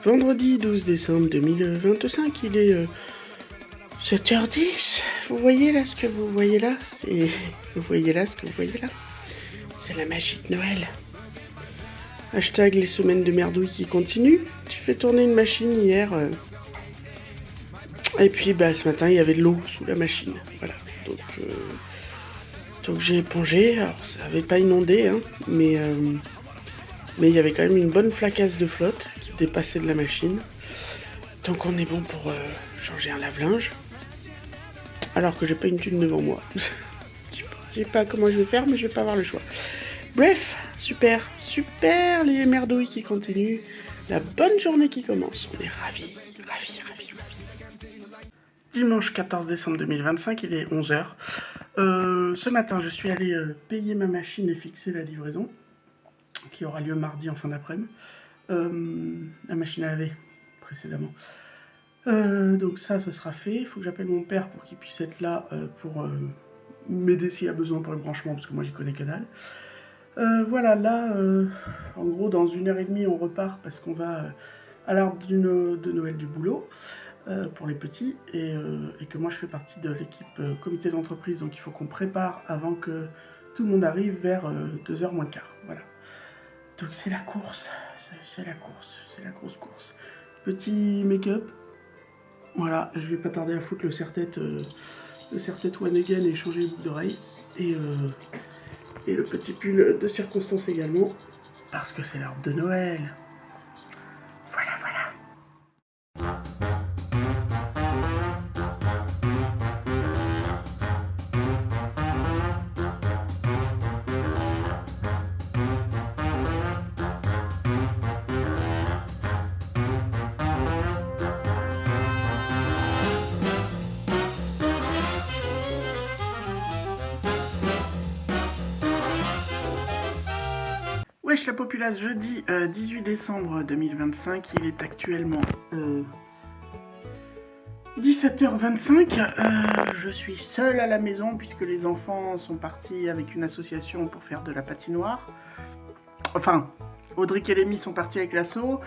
Vendredi 12 décembre 2025, il est 7h10. Vous voyez là ce que vous voyez là? Vous voyez là ce que vous voyez là? C'est la magie de Noël. Hashtag les semaines de merdouille qui continuent. J'ai fait tourner une machine hier. Et puis ce matin il y avait de l'eau sous la machine. Voilà. Donc j'ai épongé. Alors ça n'avait pas inondé, hein, mais il y avait quand même une bonne flacasse de flotte qui dépassait de la machine. Donc on est bon pour changer un lave-linge. Alors que j'ai pas une thune devant moi. Je sais pas comment je vais faire, mais je vais pas avoir le choix. Bref, super les merdouilles qui continuent. La bonne journée qui commence. On est ravis. Dimanche 14 décembre 2025, il est 11h. Ce matin, je suis allé payer ma machine et fixer la livraison, qui aura lieu mardi en fin d'après-midi. La machine à laver, précédemment. Donc ça, ce sera fait. Il faut que j'appelle mon père pour qu'il puisse être là pour m'aider s'il y a besoin pour le branchement, parce que moi, j'y connais que dalle. Voilà, là, en gros, dans 1h30, on repart parce qu'on va à l'arbre de Noël du boulot. Pour les petits, et que moi je fais partie de l'équipe comité d'entreprise, donc il faut qu'on prépare avant que tout le monde arrive vers 2h moins quart. Voilà. Donc c'est la course, c'est la course. Petit make-up. Voilà, je vais pas tarder à foutre le serre-tête One Again et changer les boucles d'oreilles. Et le petit pull de circonstance également, parce que c'est l'arbre de Noël. Voilà. Wesh la populace, jeudi 18 décembre 2025, il est actuellement 17h25, je suis seule à la maison puisque les enfants sont partis avec une association pour faire de la patinoire. Enfin, Audric et Lémi sont partis avec l'asso,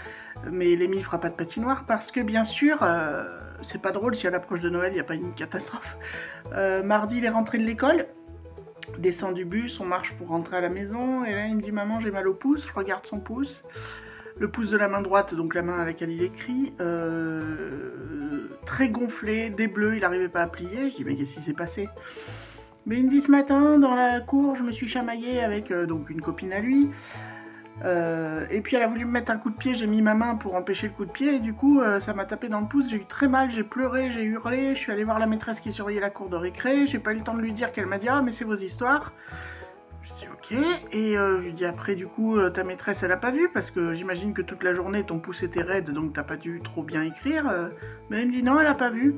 mais Lémi fera pas de patinoire parce que bien sûr, c'est pas drôle si à l'approche de Noël il n'y a pas une catastrophe. Mardi il est rentré de l'école. Descend du bus, on marche pour rentrer à la maison, et là il me dit maman j'ai mal au pouce, je regarde son pouce, le pouce de la main droite, donc la main à laquelle il écrit, très gonflé, des bleus, il n'arrivait pas à plier, je dis mais qu'est-ce qui s'est passé? Mais il me dit ce matin dans la cour je me suis chamaillée avec donc une copine à lui, et puis elle a voulu me mettre un coup de pied, j'ai mis ma main pour empêcher le coup de pied, et du coup ça m'a tapé dans le pouce, j'ai eu très mal, j'ai pleuré, j'ai hurlé, je suis allée voir la maîtresse qui surveillait la cour de récré, j'ai pas eu le temps de lui dire qu'elle m'a dit ah mais c'est vos histoires. Je dis ok, et je lui dis après du coup ta maîtresse elle a pas vu, parce que j'imagine que toute la journée ton pouce était raide donc t'as pas dû trop bien écrire, mais elle me dit non elle a pas vu.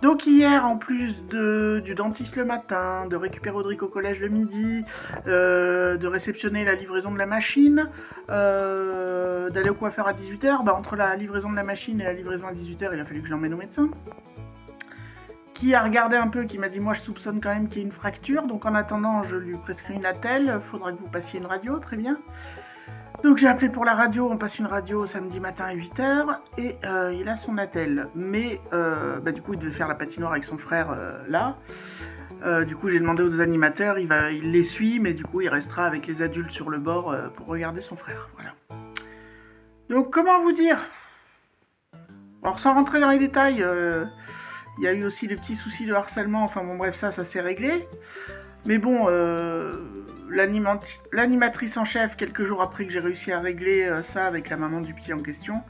Donc hier, en plus du dentiste le matin, de récupérer Audric au collège le midi, de réceptionner la livraison de la machine, d'aller au coiffeur à 18h, entre la livraison de la machine et la livraison à 18h, il a fallu que je l'emmène au médecin. Qui a regardé un peu, qui m'a dit moi je soupçonne quand même qu'il y ait une fracture, donc en attendant je lui prescris une attelle, faudra que vous passiez une radio, très bien. Donc j'ai appelé pour la radio, on passe une radio samedi matin à 8h, et il a son attel. Mais du coup il devait faire la patinoire avec son frère là. Du coup j'ai demandé aux animateurs, il les suit, mais du coup il restera avec les adultes sur le bord pour regarder son frère. Voilà. Donc comment vous dire? Alors sans rentrer dans les détails, il y a eu aussi des petits soucis de harcèlement, enfin bon bref ça s'est réglé. Mais bon, l'animatrice en chef, quelques jours après que j'ai réussi à régler ça avec la maman du petit en question,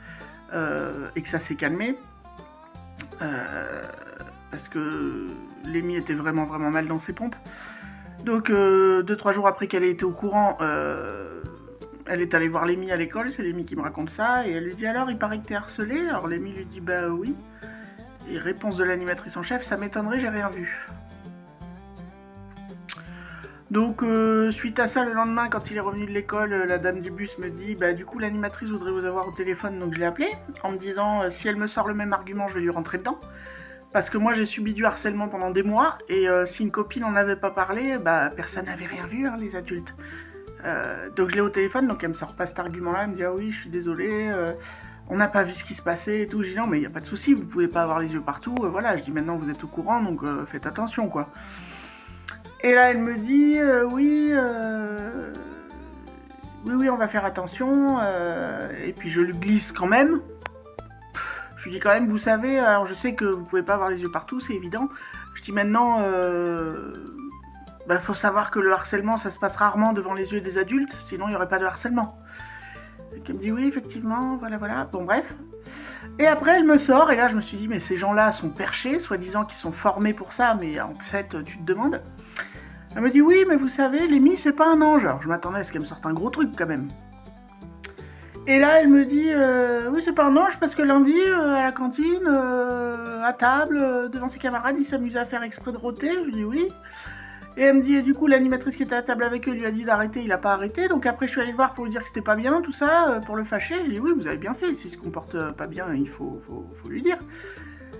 et que ça s'est calmé, parce que Lémi était vraiment mal dans ses pompes. Donc 2-3 jours après qu'elle ait été au courant, elle est allée voir Lémi à l'école, c'est Lémi qui me raconte ça, et elle lui dit alors il paraît que t'es harcelée, alors Lémi lui dit bah oui, et réponse de l'animatrice en chef, ça m'étonnerait, j'ai rien vu. Donc suite à ça, le lendemain, quand il est revenu de l'école, la dame du bus me dit du coup l'animatrice voudrait vous avoir au téléphone, donc je l'ai appelée en me disant si elle me sort le même argument, je vais lui rentrer dedans. Parce que moi j'ai subi du harcèlement pendant des mois, et si une copine n'en avait pas parlé, personne n'avait rien vu, hein, les adultes. Donc je l'ai au téléphone, donc elle me sort pas cet argument-là, elle me dit ah oui, je suis désolée, on n'a pas vu ce qui se passait et tout. Je dis non, mais il n'y a pas de souci, vous pouvez pas avoir les yeux partout, voilà. Je dis maintenant vous êtes au courant, donc faites attention, quoi. Et là, elle me dit oui, oui, on va faire attention, et puis je lui glisse quand même. Je lui dis quand même, vous savez, alors je sais que vous pouvez pas avoir les yeux partout, c'est évident. Je dis maintenant, faut savoir que le harcèlement, ça se passe rarement devant les yeux des adultes, sinon il n'y aurait pas de harcèlement. Et elle me dit oui, effectivement, voilà, bon bref. Et après, elle me sort, et là je me suis dit, mais ces gens-là sont perchés, soi-disant qu'ils sont formés pour ça, mais en fait, tu te demandes. Elle me dit oui, mais vous savez, Lémi, c'est pas un ange. Alors je m'attendais à ce qu'elle me sorte un gros truc quand même. Et là, elle me dit oui, c'est pas un ange parce que lundi, à la cantine, à table, devant ses camarades, il s'amusait à faire exprès de rôter. Je lui dis oui. Et elle me dit, et du coup, l'animatrice qui était à table avec eux lui a dit d'arrêter, il a pas arrêté. Donc après, je suis allée le voir pour lui dire que c'était pas bien, tout ça, pour le fâcher. Je lui dis oui, vous avez bien fait. S'il se comporte pas bien, il faut lui dire.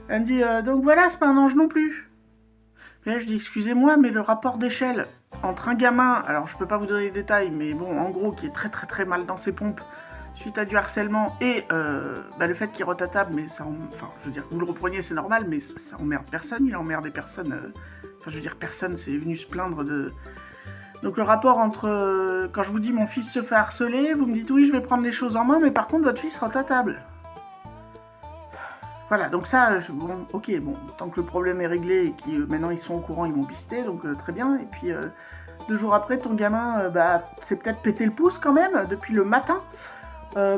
Elle me dit donc voilà, c'est pas un ange non plus. Et là, je dis excusez-moi, mais le rapport d'échelle entre un gamin, alors je peux pas vous donner les détails, mais bon, en gros, qui est très très très mal dans ses pompes suite à du harcèlement et le fait qu'il rote à table, mais ça, je veux dire que vous le repreniez, c'est normal, mais ça emmerde personne, il a emmerdé personne. Personne s'est venu se plaindre de. Donc le rapport entre quand je vous dis mon fils se fait harceler, vous me dites oui, je vais prendre les choses en main, mais par contre votre fils rote à table. Voilà, donc ça, tant que le problème est réglé et que maintenant ils sont au courant, ils m'ont pisté, donc très bien. Et puis 2 jours après, ton gamin, c'est peut-être pété le pouce quand même, depuis le matin.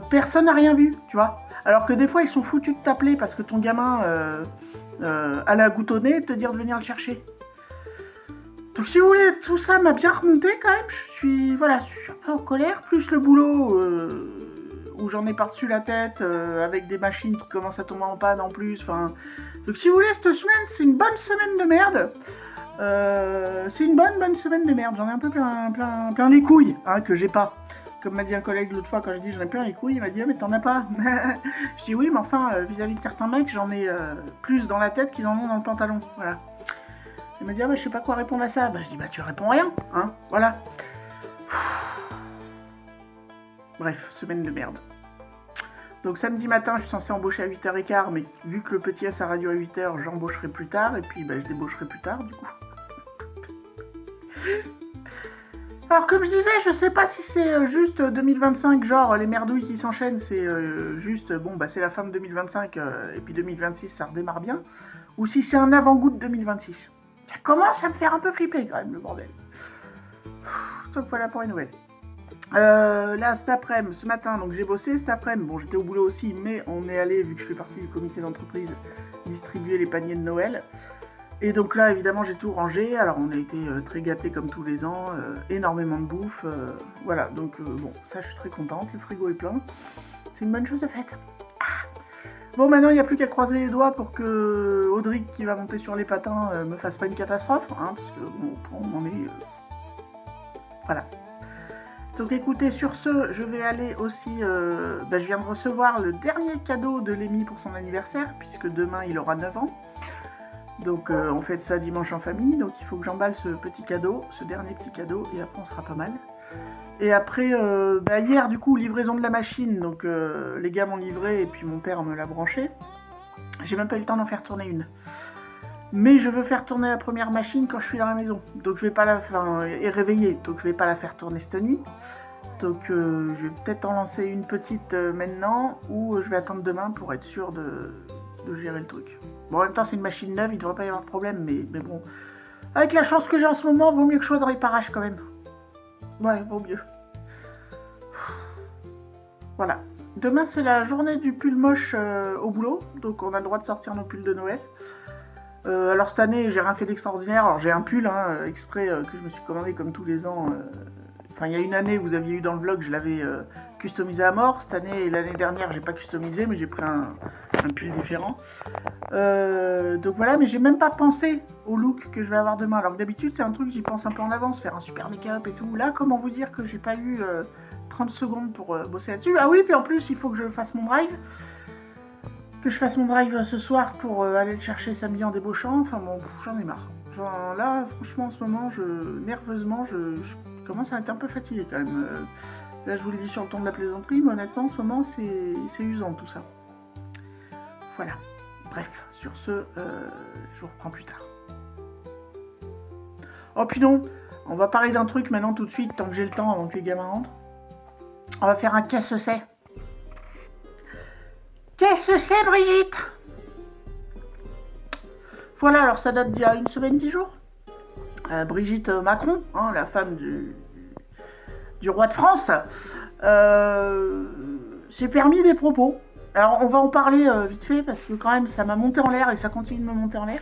Personne n'a rien vu, tu vois. Alors que des fois, ils sont foutus de t'appeler parce que ton gamin a la goutte au nez et de te dire de venir le chercher. Donc si vous voulez, tout ça m'a bien remonté quand même. Je suis un peu en colère, plus le boulot où j'en ai par-dessus la tête, avec des machines qui commencent à tomber en panne en plus. Donc si vous voulez, cette semaine, c'est une bonne semaine de merde. C'est une bonne semaine de merde. J'en ai un peu plein les couilles, que j'ai pas. Comme m'a dit un collègue l'autre fois quand j'ai dit j'en ai plein les couilles, il m'a dit ah mais t'en as pas. Je dis oui, mais enfin vis-à-vis de certains mecs, j'en ai plus dans la tête qu'ils en ont dans le pantalon. Voilà. Il m'a dit je sais pas quoi répondre à ça. Je dis tu réponds rien, voilà. Bref, semaine de merde. Donc samedi matin, je suis censé embaucher à 8h15, mais vu que le petit a sa radio à 8h, j'embaucherai plus tard, et puis je débaucherai plus tard du coup. Alors comme je disais, je sais pas si c'est juste 2025, genre les merdouilles qui s'enchaînent, c'est juste, c'est la fin de 2025, et puis 2026 ça redémarre bien, ou si c'est un avant-goût de 2026. Ça commence à me faire un peu flipper quand même, le bordel. Donc voilà pour les nouvelles. Là, ce matin, donc j'ai bossé, cet après-midi, j'étais au boulot aussi, mais on est allé, vu que je fais partie du comité d'entreprise, distribuer les paniers de Noël. Et donc là, évidemment, j'ai tout rangé. Alors, on a été très gâtés comme tous les ans, énormément de bouffe. Voilà, donc ça, je suis très contente. Le frigo est plein. C'est une bonne chose de faite. Bon, maintenant, il n'y a plus qu'à croiser les doigts pour que Audric, qui va monter sur les patins, me fasse pas une catastrophe, parce que, on en est... Voilà. Donc écoutez, sur ce, je vais aller aussi... je viens de recevoir le dernier cadeau de Lémi pour son anniversaire, puisque demain, il aura 9 ans. Donc on fait ça dimanche en famille, donc il faut que j'emballe ce dernier petit cadeau, et après on sera pas mal. Et après, hier du coup, livraison de la machine, donc les gars m'ont livré et puis mon père me l'a branché. J'ai même pas eu le temps d'en faire tourner une. Mais je veux faire tourner la première machine quand je suis dans la maison, donc je vais pas la faire, et réveillée, donc je vais pas la faire tourner cette nuit. Donc je vais peut-être en lancer une petite maintenant, ou je vais attendre demain pour être sûr de gérer le truc. Bon, en même temps, c'est une machine neuve, il devrait pas y avoir de problème, mais bon. Avec la chance que j'ai en ce moment, vaut mieux que je sois de réparage quand même. Ouais, vaut mieux. Voilà. Demain, c'est la journée du pull moche au boulot, donc on a le droit de sortir nos pulls de Noël. Alors cette année, j'ai rien fait d'extraordinaire. Alors j'ai un pull exprès que je me suis commandé comme tous les ans. Il y a une année, vous aviez eu dans le vlog, je l'avais customisé à mort. Cette année et l'année dernière, j'ai pas customisé, mais j'ai pris un pull différent. Donc voilà, mais j'ai même pas pensé au look que je vais avoir demain. Alors que d'habitude, c'est un truc, j'y pense un peu en avance, faire un super make-up et tout. Là, comment vous dire que j'ai pas eu 30 secondes pour bosser là-dessus. Ah oui, puis en plus, il faut que je fasse mon drive. Que je fasse mon drive ce soir pour aller le chercher samedi en débauchant. Enfin bon, j'en ai marre. Là, franchement, en ce moment, nerveusement, Je commence à être un peu fatiguée quand même. Là, je vous le dis sur le ton de la plaisanterie, mais honnêtement, en ce moment, c'est usant tout ça. Voilà. Bref, sur ce, je vous reprends plus tard. Oh, puis non, on va parler d'un truc maintenant tout de suite, tant que j'ai le temps, avant que les gamins rentrent. On va faire un qu'est-ce que c'est. Qu'est-ce que c'est, Brigitte? Voilà, alors ça date d'il y a une semaine, 10 jours. Brigitte Macron, hein, la femme du roi de France, s'est permis des propos. Alors on va en parler vite fait, parce que quand même ça m'a monté en l'air et ça continue de me monter en l'air.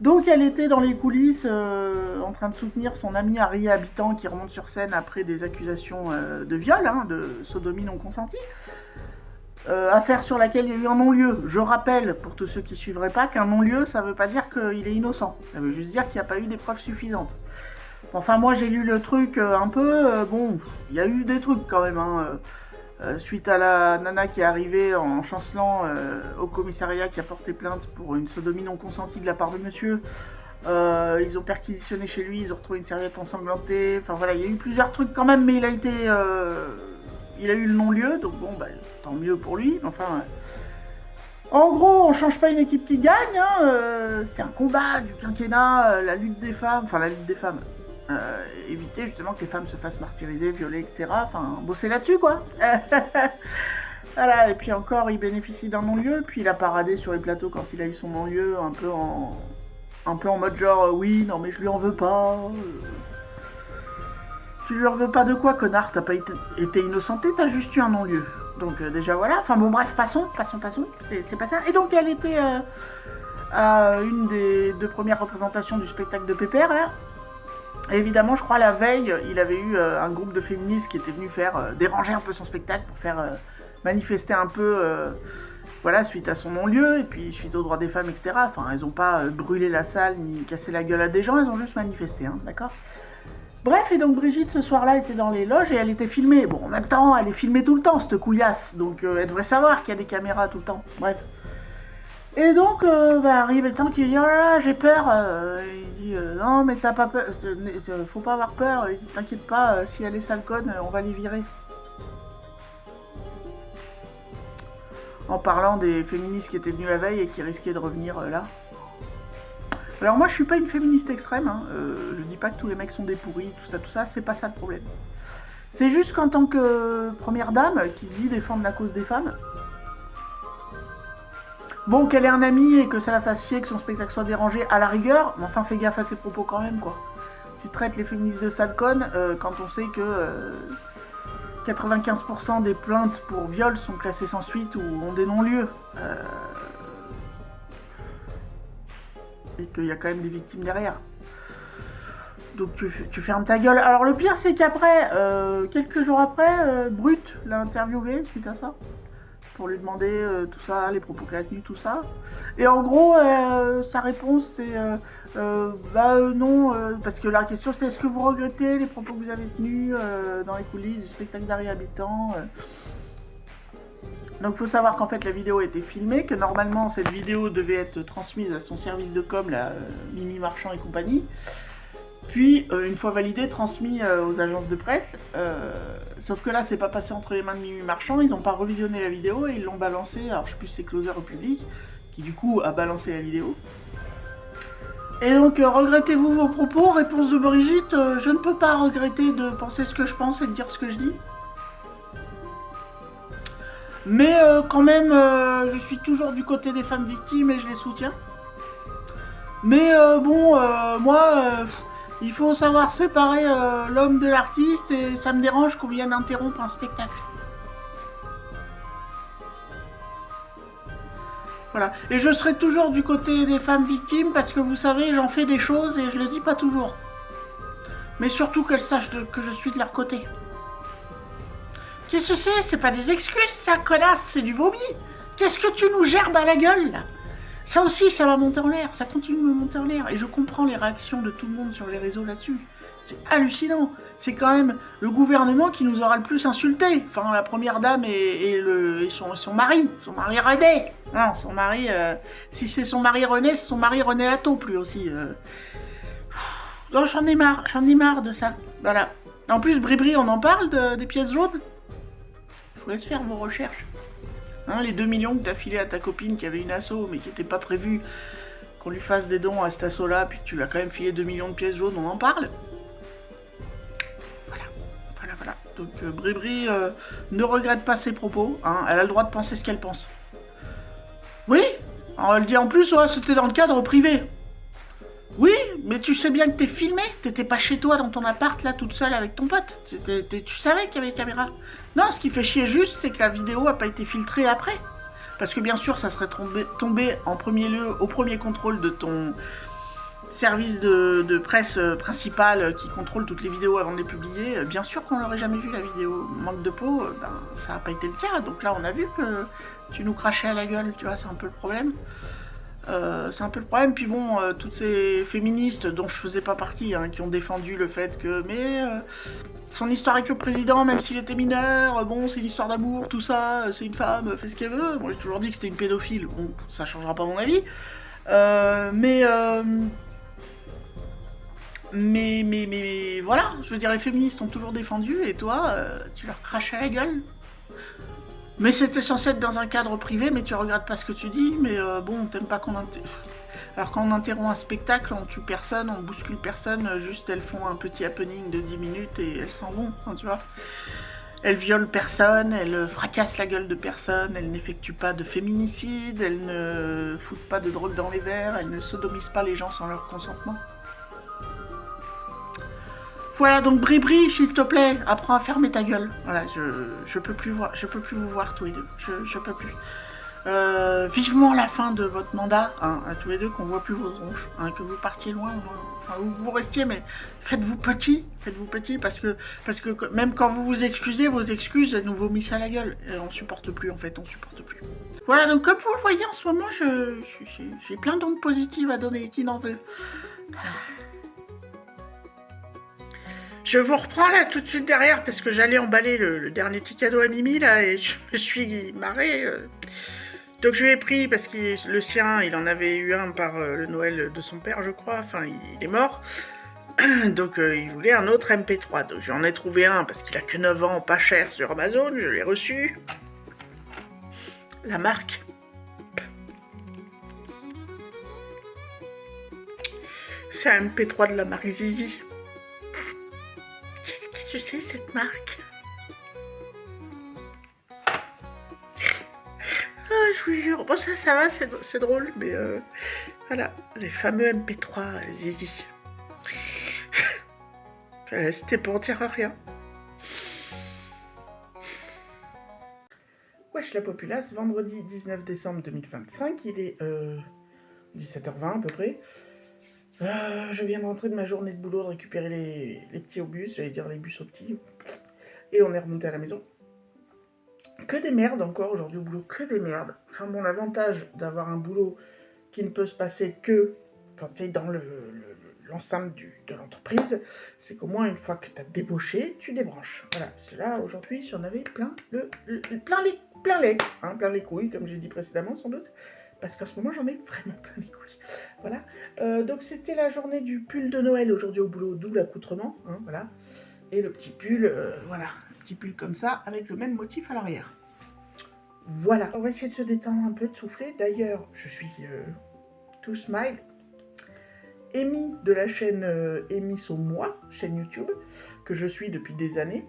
Donc elle était dans les coulisses en train de soutenir son ami Harry Habitant qui remonte sur scène après des accusations de viol, hein, de sodomie non consentie. Affaire sur laquelle il y a eu un non-lieu. Je rappelle, pour tous ceux qui ne suivraient pas, qu'un non-lieu, ça ne veut pas dire qu'il est innocent. Ça veut juste dire qu'il n'y a pas eu des preuves suffisantes. Enfin, moi, j'ai lu le truc un peu... bon, il y a eu des trucs quand même. Hein, suite à la nana qui est arrivée en chancelant au commissariat qui a porté plainte pour une sodomie non consentie de la part de monsieur. Ils ont perquisitionné chez lui, ils ont retrouvé une serviette ensanglantée. Enfin, voilà, il y a eu plusieurs trucs quand même, mais il a été... il a eu le non-lieu, donc bon, bah, tant mieux pour lui, enfin... En gros, on change pas une équipe qui gagne, hein, c'était un combat du quinquennat, la lutte des femmes, enfin la lutte des femmes, éviter justement que les femmes se fassent martyriser, violer, etc., enfin, bosser là-dessus, quoi. Voilà, et puis encore, il bénéficie d'un non-lieu, puis il a paradé sur les plateaux quand il a eu son non-lieu, un peu en mode genre, oui, non mais je lui en veux pas... Tu lui en veux pas de quoi, connard? T'as pas été innocenté, t'as juste eu un non-lieu. Donc déjà voilà, enfin bon bref, passons, c'est pas ça. Et donc elle était à une des 2 premières représentations du spectacle de Pépère, là. Et évidemment, je crois la veille, il avait eu un groupe de féministes qui était venu faire déranger un peu son spectacle pour faire manifester un peu, voilà, suite à son non-lieu, et puis suite aux droits des femmes, etc. Enfin, elles ont pas brûlé la salle, ni cassé la gueule à des gens, elles ont juste manifesté, hein, d'accord? Bref, et donc Brigitte, ce soir-là, était dans les loges et elle était filmée. Bon, en même temps, elle est filmée tout le temps, cette couillasse. Donc, elle devrait savoir qu'il y a des caméras tout le temps. Bref. Et donc, arrive le temps qu'il dit « Oh là là, j'ai peur ». Il dit « Non, mais t'as pas peur. Faut pas avoir peur. » Il dit « T'inquiète pas, si elle est sale conne, on va les virer. » En parlant des féministes qui étaient venues la veille et qui risquaient de revenir là. Alors moi je suis pas une féministe extrême, hein. Je dis pas que tous les mecs sont des pourris, tout ça, c'est pas ça le problème. C'est juste qu'en tant que première dame, qui se dit défendre la cause des femmes, bon qu'elle ait un ami et que ça la fasse chier, que son spectacle soit dérangé, à la rigueur, mais enfin fais gaffe à tes propos quand même, quoi. Tu traites les féministes de sales connes quand on sait que 95% des plaintes pour viol sont classées sans suite ou ont des non-lieux. Et qu'il y a quand même des victimes derrière. Donc tu fermes ta gueule. Alors le pire c'est qu'après, quelques jours après, Brut l'a interviewé suite à ça. Pour lui demander tout ça, les propos qu'elle a tenus, tout ça. Et en gros, sa réponse c'est non, parce que la question c'était est-ce que vous regrettez les propos que vous avez tenus dans les coulisses du spectacle d'Harry Habitant Donc il faut savoir qu'en fait la vidéo a été filmée, que normalement cette vidéo devait être transmise à son service de com, la Mimi Marchand et compagnie, puis une fois validée, transmis aux agences de presse, sauf que là c'est pas passé entre les mains de Mimi Marchand, ils n'ont pas revisionné la vidéo et ils l'ont balancé, alors je sais plus si c'est Closer au public, qui du coup a balancé la vidéo. Et donc regrettez-vous vos propos? Réponse de Brigitte, je ne peux pas regretter de penser ce que je pense et de dire ce que je dis. Mais quand même, je suis toujours du côté des femmes victimes et je les soutiens. Mais moi, il faut savoir séparer l'homme de l'artiste et ça me dérange qu'on vienne interrompre un spectacle. Voilà. Et je serai toujours du côté des femmes victimes parce que vous savez, j'en fais des choses et je le dis pas toujours. Mais surtout qu'elles sachent que je suis de leur côté. Qu'est-ce que c'est? C'est pas des excuses, ça, connasse, c'est du vomi. Qu'est-ce que tu nous gerbes à la gueule, là? Ça aussi, ça va monter en l'air, ça continue de me monter en l'air. Et je comprends les réactions de tout le monde sur les réseaux là-dessus. C'est hallucinant. C'est quand même le gouvernement qui nous aura le plus insultés. Enfin, la première dame et son mari. Son mari René. Non, son mari... si c'est son mari René, c'est son mari René Lataupe, lui aussi. Non, j'en ai marre de ça. Voilà. En plus, Bribri, on en parle des pièces jaunes? Je vous laisse faire vos recherches. Hein, les 2 millions que t'as filé à ta copine qui avait une asso, mais qui n'était pas prévu qu'on lui fasse des dons à cet asso-là, puis que tu lui as quand même filé 2 millions de pièces jaunes, on en parle? Voilà. Donc Bribri ne regrette pas ses propos, hein, elle a le droit de penser ce qu'elle pense. Oui, alors elle dit en plus, ouais, c'était dans le cadre privé. Oui, mais tu sais bien que t'es filmé, t'étais pas chez toi dans ton appart là toute seule avec ton pote. Tu savais qu'il y avait les caméras. Non, ce qui fait chier juste, c'est que la vidéo a pas été filtrée après. Parce que bien sûr, ça serait tombé en premier lieu au premier contrôle de ton service de presse principal qui contrôle toutes les vidéos avant de les publier. Bien sûr qu'on l'aurait jamais vu la vidéo. Manque de peau, ben, ça n'a pas été le cas. Donc là, on a vu que tu nous crachais à la gueule, tu vois, c'est un peu le problème. Puis bon, toutes ces féministes dont je faisais pas partie, hein, qui ont défendu le fait que, son histoire avec le président, même s'il était mineur, bon, c'est une histoire d'amour, tout ça, c'est une femme, fait ce qu'elle veut. Bon, j'ai toujours dit que c'était une pédophile, bon, ça changera pas mon avis. Mais voilà, je veux dire, les féministes ont toujours défendu, et toi, tu leur crachais à la gueule. Mais c'était censé être dans un cadre privé, mais tu regrettes pas ce que tu dis, mais bon, t'aimes pas qu'on Alors quand on interrompt un spectacle, on tue personne, on bouscule personne, juste elles font un petit happening de 10 minutes et elles s'en vont, hein, tu vois. Elles violent personne, elles fracassent la gueule de personne, elles n'effectuent pas de féminicide, elles ne foutent pas de drogue dans les verres, elles ne sodomisent pas les gens sans leur consentement. Voilà, donc Bribri, s'il te plaît, apprends à fermer ta gueule. Voilà, je peux plus vous voir tous les deux. Je peux plus. Vivement la fin de votre mandat, hein, à tous les deux, qu'on voit plus vos tronches, hein, que vous partiez loin, enfin où vous restiez, mais faites-vous petit, parce que même quand vous vous excusez, vos excuses, elles nous vomissent à la gueule. Et on supporte plus, en fait, on supporte plus. Voilà, donc comme vous le voyez en ce moment, j'ai plein d'ondes positives à donner, qui n'en veut. Je vous reprends là tout de suite derrière parce que j'allais emballer le dernier petit cadeau à Mimi là et je me suis marrée. Donc je lui ai pris parce que le sien, il en avait eu un par le Noël de son père, je crois. Enfin, il est mort. Donc il voulait un autre MP3. Donc j'en ai trouvé un parce qu'il a que 9 ans, pas cher sur Amazon. Je l'ai reçu. La marque. C'est un MP3 de la marque Zizi. Qu'est-ce que c'est cette marque? Ah, je vous jure. Bon, ça va, c'est drôle, mais voilà, les fameux MP3 Zizi. C'était pour dire rien. Wesh la populace, vendredi 19 décembre 2025, il est 17h20 à peu près. Je viens de rentrer de ma journée de boulot, de récupérer les petits au bus, j'allais dire les bus aux petits. Et on est remonté à la maison. Que des merdes encore aujourd'hui au boulot, que des merdes. Enfin bon, l'avantage d'avoir un boulot qui ne peut se passer que quand tu es dans l'enceinte de l'entreprise, c'est qu'au moins une fois que tu as débauché, tu débranches. Voilà, parce que là aujourd'hui j'en avais plein les couilles, comme j'ai dit précédemment sans doute. Parce qu'en ce moment, j'en ai vraiment plein les couilles. Voilà. Donc, c'était la journée du pull de Noël aujourd'hui au boulot, d'où l'accoutrement. Hein, voilà. Et le petit pull, voilà. Un petit pull comme ça, avec le même motif à l'arrière. Voilà. On va essayer de se détendre un peu, de souffler. D'ailleurs, je suis tout smile. Amy de la chaîne Amy Sau Moi, chaîne YouTube, que je suis depuis des années.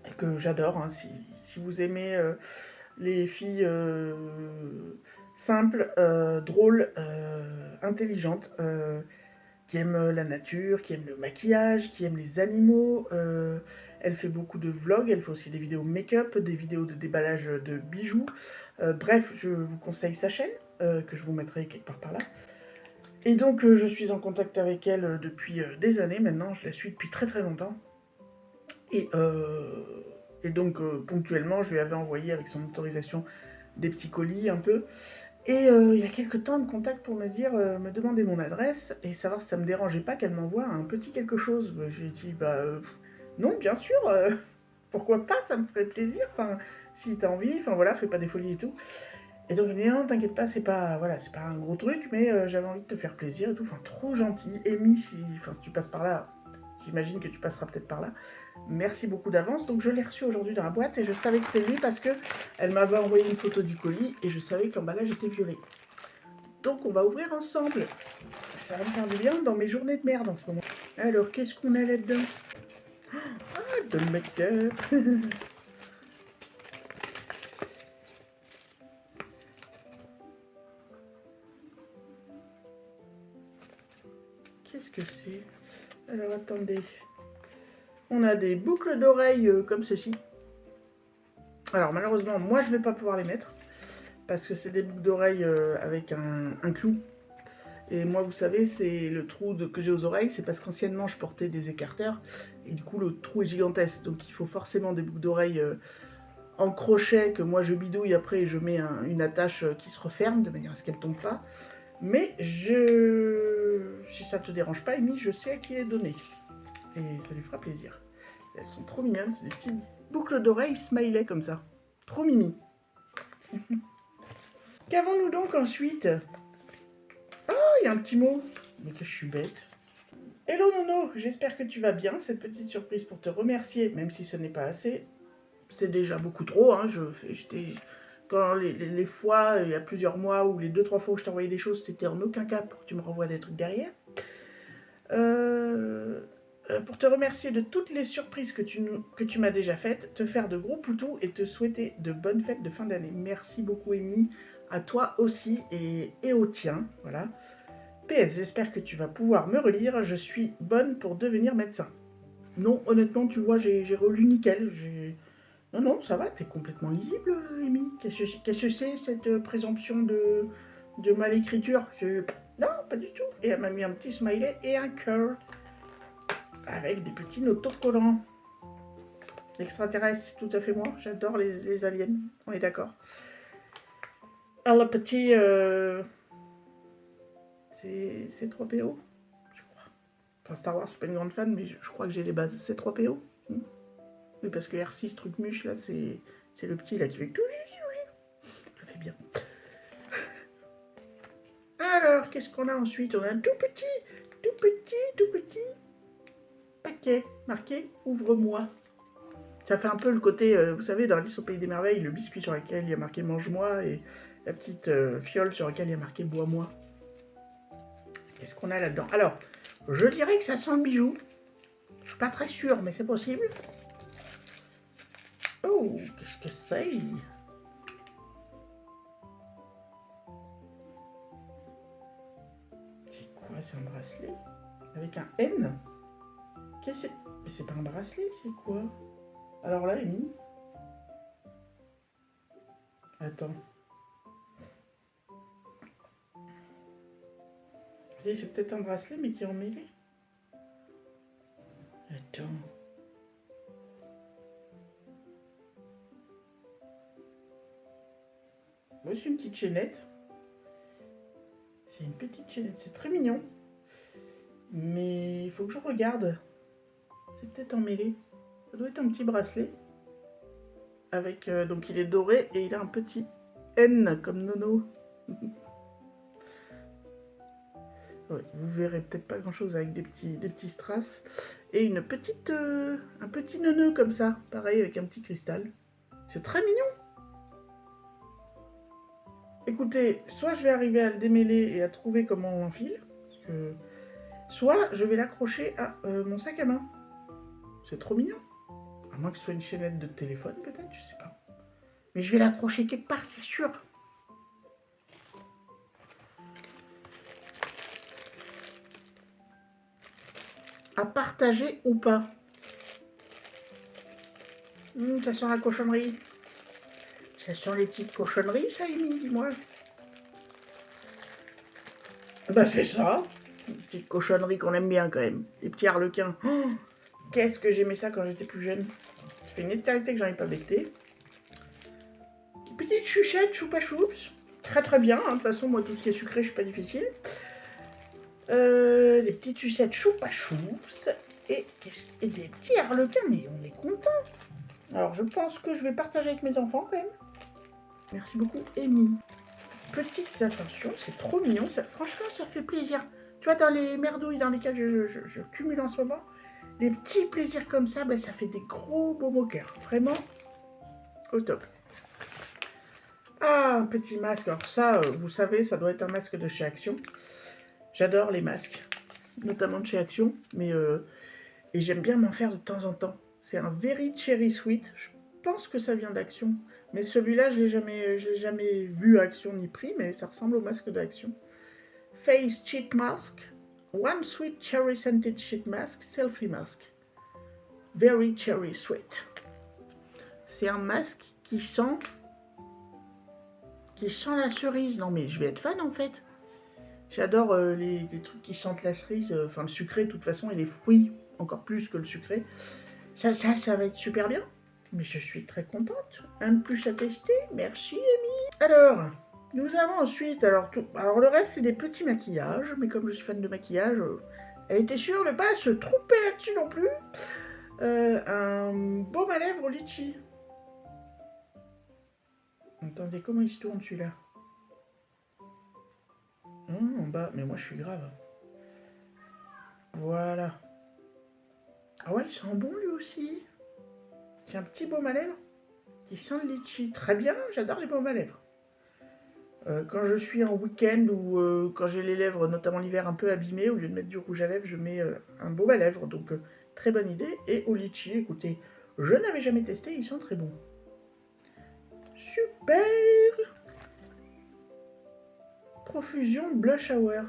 Et que j'adore. Hein, si vous aimez les filles... simple, drôle, intelligente, qui aime la nature, qui aime le maquillage, qui aime les animaux. Elle fait beaucoup de vlogs, elle fait aussi des vidéos make-up, des vidéos de déballage de bijoux. Bref, je vous conseille sa chaîne, que je vous mettrai quelque part par là. Et donc, je suis en contact avec elle depuis des années maintenant, je la suis depuis très très longtemps. Et donc, ponctuellement, je lui avais envoyé avec son autorisation des petits colis un peu. Et il y a quelques temps, elle me contacte pour me demander mon adresse et savoir si ça me dérangeait pas qu'elle m'envoie un petit quelque chose. J'ai dit, non, bien sûr, pourquoi pas, ça me ferait plaisir, enfin, si t'as envie, enfin voilà, fais pas des folies et tout. Et donc, elle me dit, non, t'inquiète pas, c'est pas un gros truc, mais j'avais envie de te faire plaisir et tout, enfin, trop gentil. Amy, si tu passes par là, j'imagine que tu passeras peut-être par là. Merci beaucoup d'avance. Donc je l'ai reçu aujourd'hui dans la boîte et je savais que c'était lui parce que elle m'avait envoyé une photo du colis et je savais que l'emballage était violet. Donc on va ouvrir ensemble. Ça va me faire du bien dans mes journées de merde en ce moment. Alors qu'est-ce qu'on a là-dedans? Ah, de make-up. Qu'est-ce que c'est? Alors attendez. On a des boucles d'oreilles comme ceci. Alors malheureusement, moi je vais pas pouvoir les mettre. Parce que c'est des boucles d'oreilles avec un clou. Et moi, vous savez, c'est le trou que j'ai aux oreilles, c'est parce qu'anciennement, je portais des écarteurs. Et du coup, le trou est gigantesque. Donc il faut forcément des boucles d'oreilles en crochet que moi je bidouille après et je mets une attache qui se referme de manière à ce qu'elle ne tombe pas. Mais si ça ne te dérange pas, Amy, je sais à qui les donner. Et ça lui fera plaisir. Elles sont trop mignonnes, c'est des petites boucles d'oreilles smiley comme ça. Trop mimi. Qu'avons-nous donc ensuite? Oh, il y a un petit mot. Mais que je suis bête. Hello Nono, j'espère que tu vas bien. Cette petite surprise pour te remercier, même si ce n'est pas assez. C'est déjà beaucoup trop. Hein. Quand les fois, il y a plusieurs mois, ou les 2-3 fois où je t'ai envoyé des choses, c'était en aucun cas pour que tu me renvoies des trucs derrière. Pour te remercier de toutes les surprises que tu m'as déjà faites, te faire de gros poutous et te souhaiter de bonnes fêtes de fin d'année. Merci beaucoup, Amy. À toi aussi et au tien. Voilà. PS, j'espère que tu vas pouvoir me relire. Je suis bonne pour devenir médecin. Non, honnêtement, tu vois, j'ai relu nickel. Non, ça va, t'es complètement lisible, Amy. Qu'est-ce que c'est, cette présomption de mal-écriture? Non, pas du tout. Et elle m'a mis un petit smiley et un cœur. Avec des petits autocollants. Extraterrestre, c'est tout à fait moi. J'adore les aliens. On est d'accord. Alors, le petit... c'est 3PO, je crois. Enfin, Star Wars, je suis pas une grande fan, mais je crois que j'ai les bases. C'est 3PO. Oui, parce que R6, truc muche, là, c'est le petit, là, qui fait... Je le fais bien. Alors, qu'est-ce qu'on a ensuite? On a un tout petit paquet marqué « Ouvre-moi ». Ça fait un peu le côté, vous savez, dans Alice au Pays des Merveilles, le biscuit sur lequel il y a marqué « Mange-moi » et la petite fiole sur laquelle il y a marqué « Bois-moi ». Qu'est-ce qu'on a là-dedans? Alors, je dirais que ça sent le bijou. Je suis pas très sûre, mais c'est possible. Oh, qu'est-ce que c'est? C'est quoi? C'est un bracelet? Avec un N? Qu'est-ce que c'est? Mais c'est pas un bracelet, c'est quoi? Alors là, Amy? Attends. C'est peut-être un bracelet, mais qui est emmêlé. Attends. Moi, c'est une petite chaînette. C'est une petite chaînette. C'est très mignon. Mais il faut que je regarde. C'est peut-être emmêlé. Ça doit être un petit bracelet. Avec, donc il est doré et il a un petit N comme Nono. Ouais, vous verrez peut-être pas grand chose avec des petits strass. Et un petit nœud comme ça, pareil avec un petit cristal. C'est très mignon. Écoutez, soit je vais arriver à le démêler et à trouver comment on l'enfile, soit je vais l'accrocher à mon sac à main. C'est trop mignon. À moins que ce soit une chaînette de téléphone peut-être, je sais pas. Mais je vais l'accrocher quelque part, c'est sûr. À partager ou pas? Ça sent la cochonnerie. Ça sent les petites cochonneries, ça, Amy, dis-moi. Bah c'est ça. Les petites cochonneries qu'on aime bien quand même. Les petits harlequins. Oh, qu'est-ce que j'aimais ça quand j'étais plus jeune. Ça fait une éternité que j'en ai pas becté. Petite chuchette, choupa choups. Très très bien. Hein. De toute façon, moi, tout ce qui est sucré, je suis pas difficile. Les petites sucettes choupa choups. Et des petits harlequins, mais on est content. Alors, je pense que je vais partager avec mes enfants quand même. Merci beaucoup, Amy. Petites attentions, c'est trop mignon. Franchement, ça fait plaisir. Tu vois, dans les merdouilles dans lesquelles je cumule en ce moment, Les petits plaisirs comme ça, ben, ça fait des gros beaux au cœur. Vraiment, au top. Ah, un petit masque. Alors ça, vous savez, ça doit être un masque de chez Action. J'adore les masques, notamment de chez Action, mais et j'aime bien m'en faire de temps en temps. C'est un Very Cherry Sweet. Je pense que ça vient d'Action, mais celui-là, je l'ai jamais vu à Action ni pris, mais ça ressemble au masque d'Action. Face Cheat Mask, One Sweet Cherry Scented Sheet Mask, Selfie Mask. Very Cherry Sweet. C'est un masque qui sent la cerise. Non mais je vais être fan en fait. J'adore les trucs qui sentent la cerise, enfin le sucré de toute façon et les fruits encore plus que le sucré. Ça va être super bien. Mais je suis très contente. Un de plus à tester. Merci Amy. Alors, nous avons ensuite, alors le reste c'est des petits maquillages, mais comme je suis fan de maquillage, elle était sûre de ne pas se tromper là-dessus non plus. Un baume à lèvres au litchi. Attendez, comment il se tourne celui-là? En bas, mais moi je suis grave. Voilà. Ah ouais, il sent bon lui aussi. C'est un petit baume à lèvres qui sent le litchi. Très bien, j'adore les baumes à lèvres. Quand je suis en week-end ou quand j'ai les lèvres, notamment l'hiver, un peu abîmées, au lieu de mettre du rouge à lèvres, je mets un baume à lèvres. Donc très bonne idée. Et au litchi, écoutez, je n'avais jamais testé, ils sont très bons. Super. Profusion Blush Hour.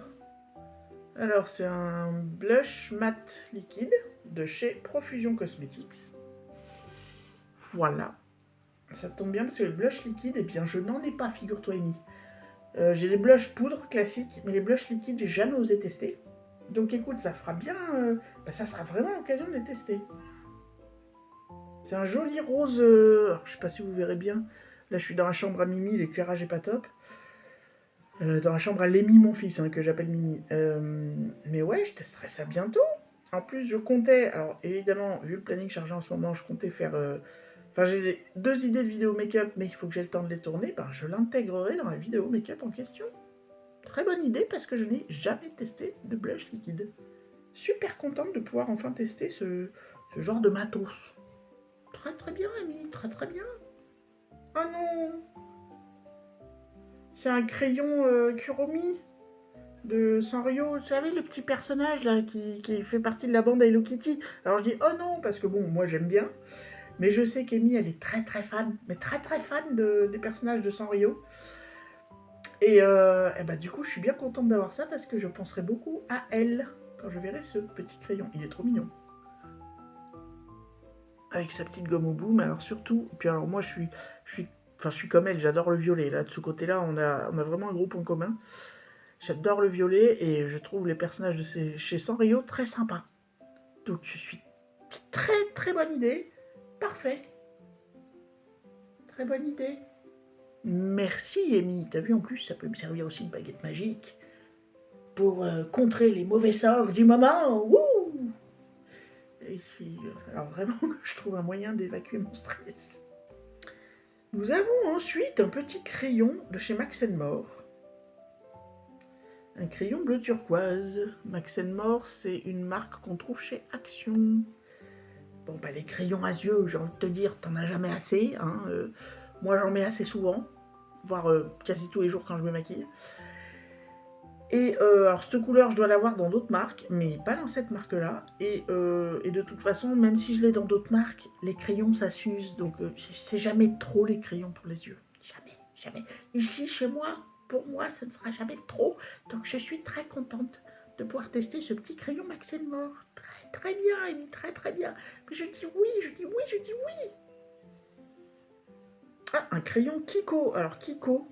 Alors c'est un blush mat liquide de chez Profusion Cosmetics. Voilà. Ça tombe bien parce que le blush liquide, eh bien je n'en ai pas, figure-toi Amy. J'ai des blushs poudre classiques, mais les blushs liquides, j'ai jamais osé tester. Donc écoute, ça fera bien... ça sera vraiment l'occasion de les tester. C'est un joli rose... alors, je sais pas si vous verrez bien. Là, je suis dans la chambre à Mimi, l'éclairage est pas top. Dans la chambre à Lémi, mon fils, hein, que j'appelle Mimi. Mais ouais, je testerai ça bientôt. En plus, je comptais... Alors, évidemment, vu le planning chargé en ce moment, je comptais faire... Enfin, j'ai 2 idées de vidéo make-up, mais il faut que j'ai le temps de les tourner. Ben, je l'intégrerai dans la vidéo make-up en question. Très bonne idée parce que je n'ai jamais testé de blush liquide. Super contente de pouvoir enfin tester ce genre de matos. Très très bien, Amy, très très bien. Oh non! C'est un crayon Kuromi de Sanrio. Vous savez, le petit personnage là qui fait partie de la bande Hello Kitty. Alors je dis oh non, parce que bon, moi j'aime bien. Mais je sais qu'Amy, elle est très très fan, mais très très fan des personnages de Sanrio. Et bah, du coup, je suis bien contente d'avoir ça parce que je penserai beaucoup à elle quand je verrai ce petit crayon. Il est trop mignon. Avec sa petite gomme au bout, mais alors surtout... Puis alors moi, je suis comme elle, j'adore le violet. Là, de ce côté-là, on a vraiment un gros point commun. J'adore le violet et je trouve les personnages de chez Sanrio très sympas. Donc je suis... Très très bonne idée. Parfait. Très bonne idée. Merci, Amy. T'as vu, en plus, ça peut me servir aussi de baguette magique pour contrer les mauvais sorts du moment. Wouh! Et puis, alors vraiment, je trouve un moyen d'évacuer mon stress. Nous avons ensuite un petit crayon de chez Max More. Un crayon bleu turquoise. Max More, c'est une marque qu'on trouve chez Action. Bon, bah les crayons à yeux, j'ai envie de te dire, t'en as jamais assez. Hein, moi, j'en mets assez souvent, voire quasi tous les jours quand je me maquille. Et alors, cette couleur, je dois l'avoir dans d'autres marques, mais pas dans cette marque-là. Et de toute façon, même si je l'ai dans d'autres marques, les crayons, ça s'use. Donc, c'est jamais trop les crayons pour les yeux. Jamais, jamais. Ici, chez moi, pour moi, ça ne sera jamais trop. Donc, je suis très contente de pouvoir tester ce petit crayon Max More. Très, très bien, Amy, très, très bien. Mais je dis oui, je dis oui, je dis oui. Ah, un crayon Kiko. Alors, Kiko,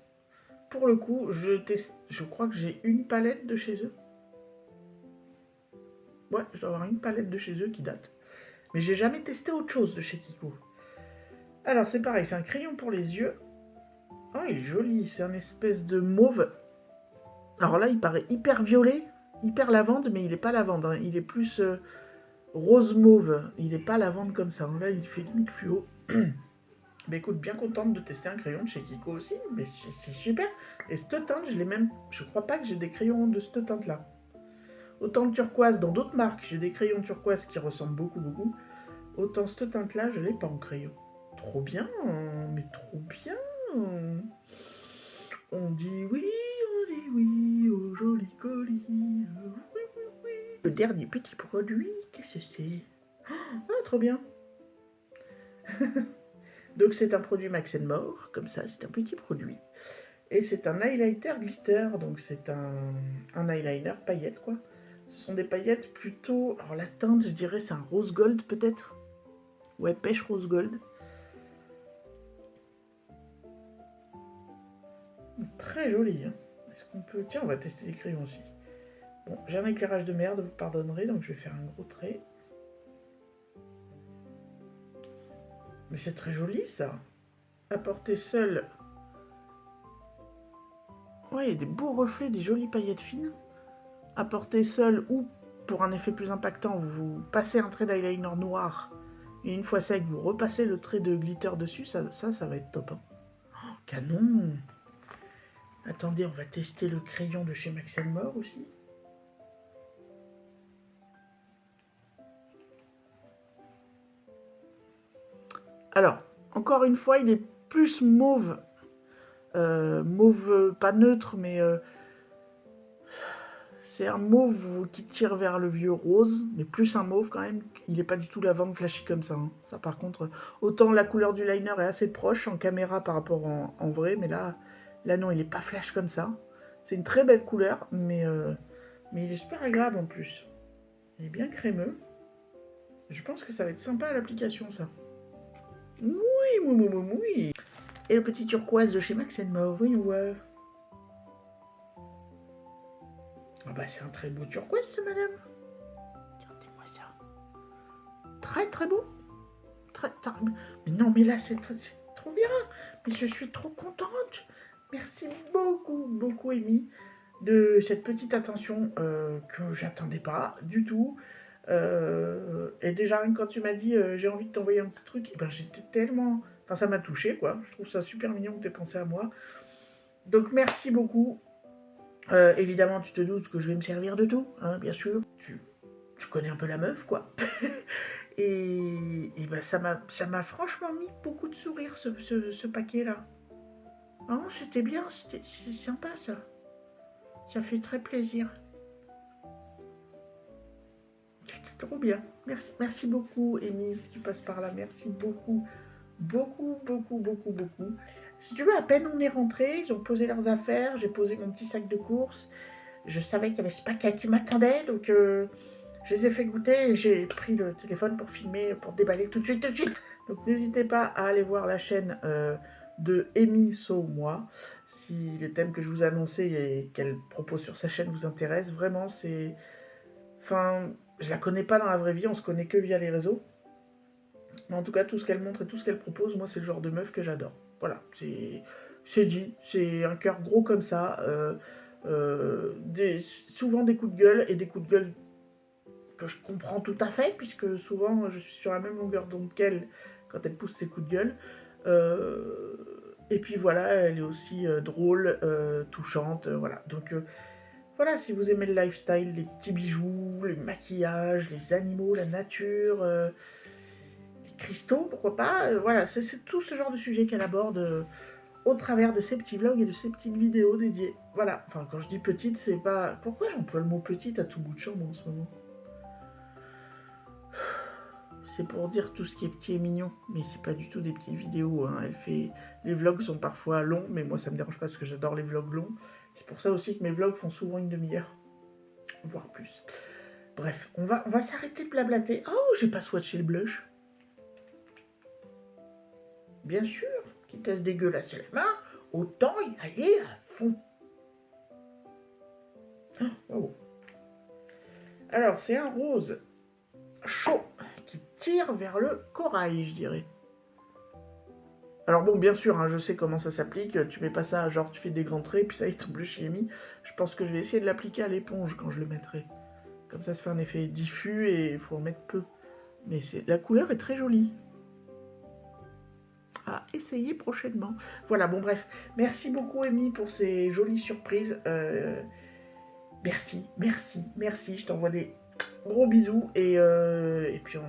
pour le coup, je crois que j'ai une palette de chez eux. Ouais, je dois avoir une palette de chez eux qui date. Mais j'ai jamais testé autre chose de chez Kiko. Alors, c'est pareil, c'est un crayon pour les yeux. Oh, il est joli, c'est un espèce de mauve. Alors là, il paraît hyper violet, hyper lavande, mais il n'est pas lavande. Hein. Il est plus rose mauve. Il n'est pas lavande comme ça. Là, il fait limite fluo. Mais écoute, bien contente de tester un crayon de chez Kiko aussi. Mais c'est super. Et cette teinte, je l'ai même... Je crois pas que j'ai des crayons de cette teinte-là. Autant le turquoise, dans d'autres marques, j'ai des crayons turquoise qui ressemblent beaucoup. Autant cette teinte-là, je l'ai pas en crayon. Trop bien, mais trop bien. On dit oui au joli colis. Oui. Le dernier petit produit, qu'est-ce que c'est? Ah, trop bien. Donc c'est un produit Max More, comme ça, c'est un petit produit. Et c'est un highlighter glitter, donc c'est un eyeliner paillettes, quoi. Ce sont des paillettes plutôt... Alors la teinte, je dirais, c'est un rose gold, peut-être. Ouais, pêche rose gold. Très joli, hein. Est-ce qu'on peut... Tiens, on va tester les crayons aussi. Bon, j'ai un éclairage de merde, vous pardonnerez, donc je vais faire un gros trait. Mais c'est très joli, ça. À porter seul. Ouais, il y a des beaux reflets, des jolies paillettes fines. À porter seul ou pour un effet plus impactant, vous passez un trait d'eyeliner noir. Et une fois sec, vous repassez le trait de glitter dessus. Ça va être top. Hein. Oh, canon! Attendez, on va tester le crayon de chez Max More aussi. Alors, encore une fois, il est plus mauve. Mauve pas neutre, mais c'est un mauve qui tire vers le vieux rose, mais plus un mauve quand même. Il n'est pas du tout lavande flashy comme ça. Hein. Ça, par contre, autant la couleur du liner est assez proche en caméra par rapport en vrai, mais là non, il n'est pas flash comme ça. C'est une très belle couleur, mais il est super agréable en plus. Il est bien crémeux. Je pense que ça va être sympa à l'application, ça. Oui. Et le petit turquoise de chez Max More, voyons voir. Ah bah c'est un très beau turquoise, ça, madame. Regardez-moi ça. Très beau. Très... Mais non, mais là, c'est trop bien. Mais je suis trop contente. Merci beaucoup, Amy, de cette petite attention que j'attendais pas du tout. Et déjà, quand tu m'as dit j'ai envie de t'envoyer un petit truc, et ben j'étais tellement... Enfin, ça m'a touchée, quoi. Je trouve ça super mignon que tu aies pensé à moi. Donc, merci beaucoup. Évidemment, tu te doutes que je vais me servir de tout, hein, bien sûr. Tu connais un peu la meuf, quoi. et ben, ça m'a franchement mis beaucoup de sourires, ce paquet-là. Non, c'était bien, c'est sympa, ça. Ça fait très plaisir. C'était trop bien. Merci beaucoup, Amy, si tu passes par là. Merci beaucoup. Beaucoup. Si tu veux, à peine on est rentré, ils ont posé leurs affaires, j'ai posé mon petit sac de courses. Je savais qu'il y avait ce paquet qui m'attendait, donc je les ai fait goûter et j'ai pris le téléphone pour filmer, pour déballer tout de suite. Donc n'hésitez pas à aller voir la chaîne de Amy So Moi, si les thèmes que je vous ai annoncés et qu'elle propose sur sa chaîne vous intéressent. Vraiment, c'est... Enfin, je la connais pas dans la vraie vie, on se connaît que via les réseaux. Mais en tout cas, tout ce qu'elle montre et tout ce qu'elle propose, moi, c'est le genre de meuf que j'adore. Voilà, c'est dit, c'est un cœur gros comme ça. Souvent des coups de gueule, et des coups de gueule que je comprends tout à fait, puisque souvent je suis sur la même longueur d'onde qu'elle quand elle pousse ses coups de gueule. Et puis voilà, elle est aussi drôle, touchante, voilà. Donc voilà, si vous aimez le lifestyle, les petits bijoux, les maquillages, les animaux, la nature, les cristaux, pourquoi pas, voilà, c'est tout ce genre de sujet qu'elle aborde au travers de ces petits vlogs et de ces petites vidéos dédiées. Voilà, enfin quand je dis petite, c'est pas... Pourquoi j'emploie le mot petite à tout bout de champ en ce moment? C'est pour dire tout ce qui est petit et mignon, mais c'est pas du tout des petites vidéos. Hein. Les vlogs sont parfois longs, mais moi ça me dérange pas parce que j'adore les vlogs longs. C'est pour ça aussi que mes vlogs font souvent une demi-heure, voire plus. Bref, on va s'arrêter de blablater. Oh, j'ai pas swatché le blush. Bien sûr, quitte à se dégueulasser les mains, autant y aller à fond. Oh. Alors, c'est un rose chaud qui tire vers le corail, je dirais. Alors bon, bien sûr, hein, je sais comment ça s'applique. Tu mets pas ça, genre tu fais des grands traits, puis ça y est, ton blush est mis. Je pense que je vais essayer de l'appliquer à l'éponge quand je le mettrai. Comme ça fait un effet diffus et il faut en mettre peu. Mais la couleur est très jolie. À essayer prochainement. Voilà, bon bref. Merci beaucoup, Amy, pour ces jolies surprises. Merci, merci, merci. Je t'envoie des gros bisous et puis on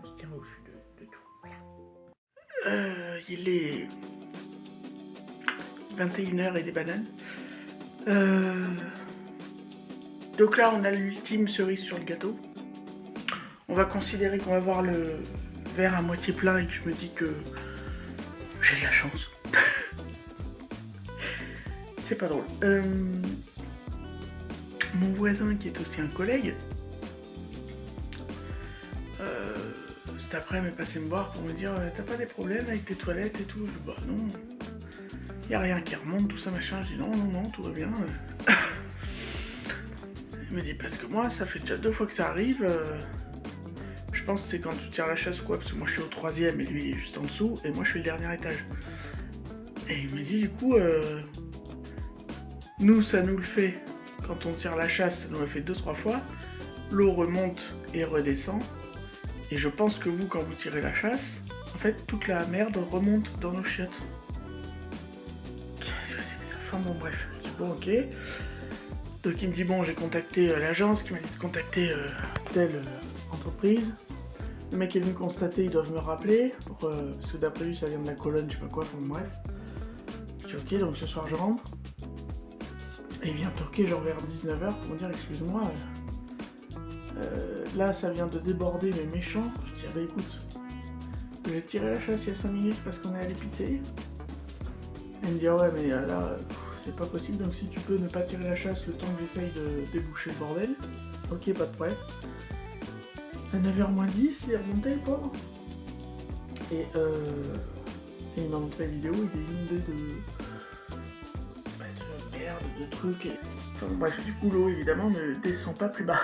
se tient au jus de tout. Voilà. Il est 21h et des bananes. Donc là, on a l'ultime cerise sur le gâteau. On va considérer qu'on va voir le verre à moitié plein et que je me dis que j'ai de la chance. C'est pas drôle. Mon voisin, qui est aussi un collègue, cet après-midi est passé me voir pour me dire t'as pas des problèmes avec tes toilettes et tout. Je dis bah non, y a rien qui remonte, tout ça machin. Je dis non, tout va bien. Il me dit parce que moi, ça fait déjà 2 fois que ça arrive. Je pense que c'est quand tu tires la chasse ou quoi, parce que moi je suis au 3e et lui il est juste en dessous, et moi je suis le dernier étage. Et il me dit du coup, nous ça nous le fait, quand on tire la chasse, ça nous le fait 2-3 fois, l'eau remonte et redescend, et je pense que vous, quand vous tirez la chasse, en fait toute la merde remonte dans nos chiottes. Qu'est-ce que c'est que ça? Enfin bon bref, je dis bon ok. Donc il me dit bon, j'ai contacté l'agence qui m'a dit de contacter telle entreprise. Le mec est venu constater, ils doivent me rappeler, parce que d'après lui ça vient de la colonne, je sais pas quoi, enfin bref. Je dis ok, donc ce soir je rentre. Et il vient toquer genre vers 19h pour me dire excuse-moi, là ça vient de déborder mais méchant. Je dis ah bah écoute, j'ai tiré la chasse il y a 5 minutes parce qu'on est allé pisser. Elle me dit ah ouais mais là c'est pas possible, donc si tu peux ne pas tirer la chasse le temps que j'essaye de déboucher le bordel. Ok, pas de problème. À 9h moins 10, il est remonté le pauvre. Et il m'a montré la vidéo, il est inondé de merde, de trucs. Enfin bref, du coup l'eau évidemment ne descend pas plus bas.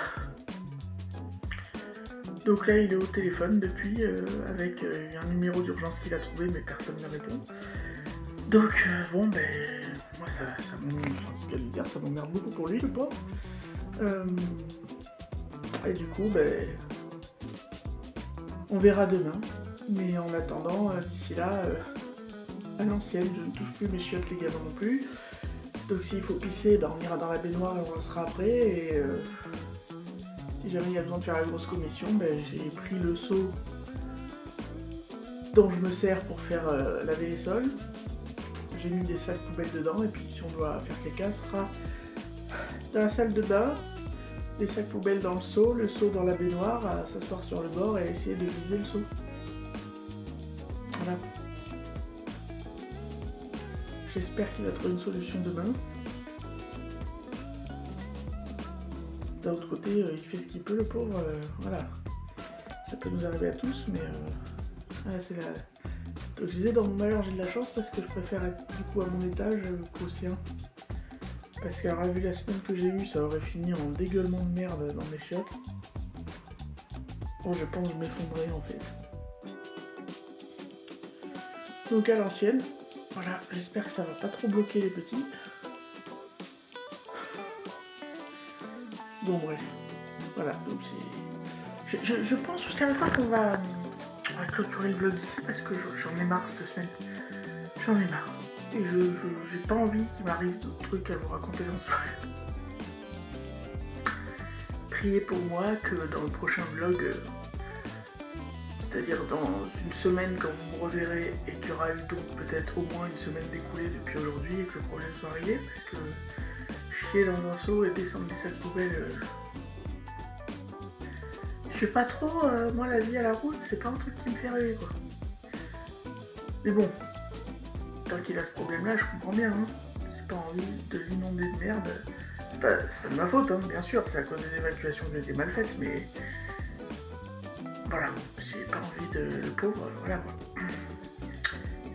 Donc là il est au téléphone depuis, avec un numéro d'urgence qu'il a trouvé mais personne ne répond. Donc bon ben moi ça m'emmerde, ça m'emmerde beaucoup pour lui le pauvre. Et du coup ben on verra demain, mais en attendant, d'ici là, à l'ancienne, je ne touche plus mes chiottes, les gamins non plus. Donc s'il faut pisser, ben, on ira dans la baignoire et on sera après. Et si jamais il y a besoin de faire la grosse commission, ben, j'ai pris le seau dont je me sers pour faire laver les sols. J'ai mis des sacs poubelles dedans, et puis si on doit faire caca, ce sera dans la salle de bain. Les sacs poubelles dans le seau dans la baignoire, à s'asseoir sur le bord et essayer de viser le seau. Voilà. J'espère qu'il va trouver une solution demain. D'un autre côté, il fait ce qu'il peut le pauvre, voilà. Ça peut nous arriver à tous, mais voilà, c'est la... Donc, je disais, dans mon malheur j'ai de la chance parce que je préfère être du coup à mon étage qu'au sien. Parce qu'avoir vu la semaine que j'ai eue, ça aurait fini en dégueulement de merde dans mes chiottes. Bon, je pense que je m'effondrerai en fait. Donc à l'ancienne, voilà, j'espère que ça va pas trop bloquer les petits. Bon bref, voilà, donc c'est... Je pense, vous savez quoi, qu'on va clôturer le vlog ici parce que j'en ai marre cette semaine. J'en ai marre. Et j'ai pas envie qu'il m'arrive d'autres trucs à vous raconter dans ce soirée. Priez pour moi que dans le prochain vlog, c'est-à-dire dans une semaine quand vous me reverrez et qu'il y aura eu donc peut-être au moins une semaine découlée depuis aujourd'hui et que le problème soit réglé, parce que chier dans un seau et descendre des sacs poubelles, je sais pas trop, moi la vie à la route c'est pas un truc qui me fait rêver quoi. Mais bon, tant qu'il a ce problème-là, je comprends bien. Hein. J'ai pas envie de l'inonder de merde. C'est pas de ma faute, hein, bien sûr. C'est à cause des évacuations qui ont été mal faites, mais... Voilà, j'ai pas envie de... Le pauvre, voilà quoi.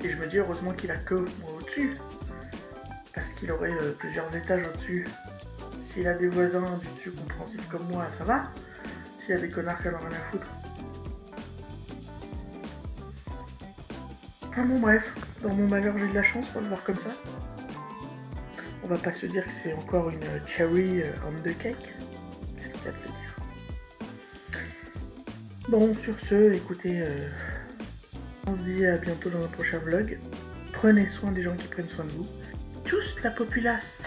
Et je me dis heureusement qu'il a que moi au-dessus. Parce qu'il aurait plusieurs étages au-dessus. S'il a des voisins du dessus compréhensifs comme moi, ça va. S'il y a des connards qui en ont rien à foutre. Enfin bon bref, dans mon malheur j'ai de la chance pour le voir comme ça. On va pas se dire que c'est encore une cherry on the cake, c'est le cas de le dire. Bon, sur ce, écoutez, on se dit à bientôt dans un prochain vlog. Prenez soin des gens qui prennent soin de vous. Tchuss la populace!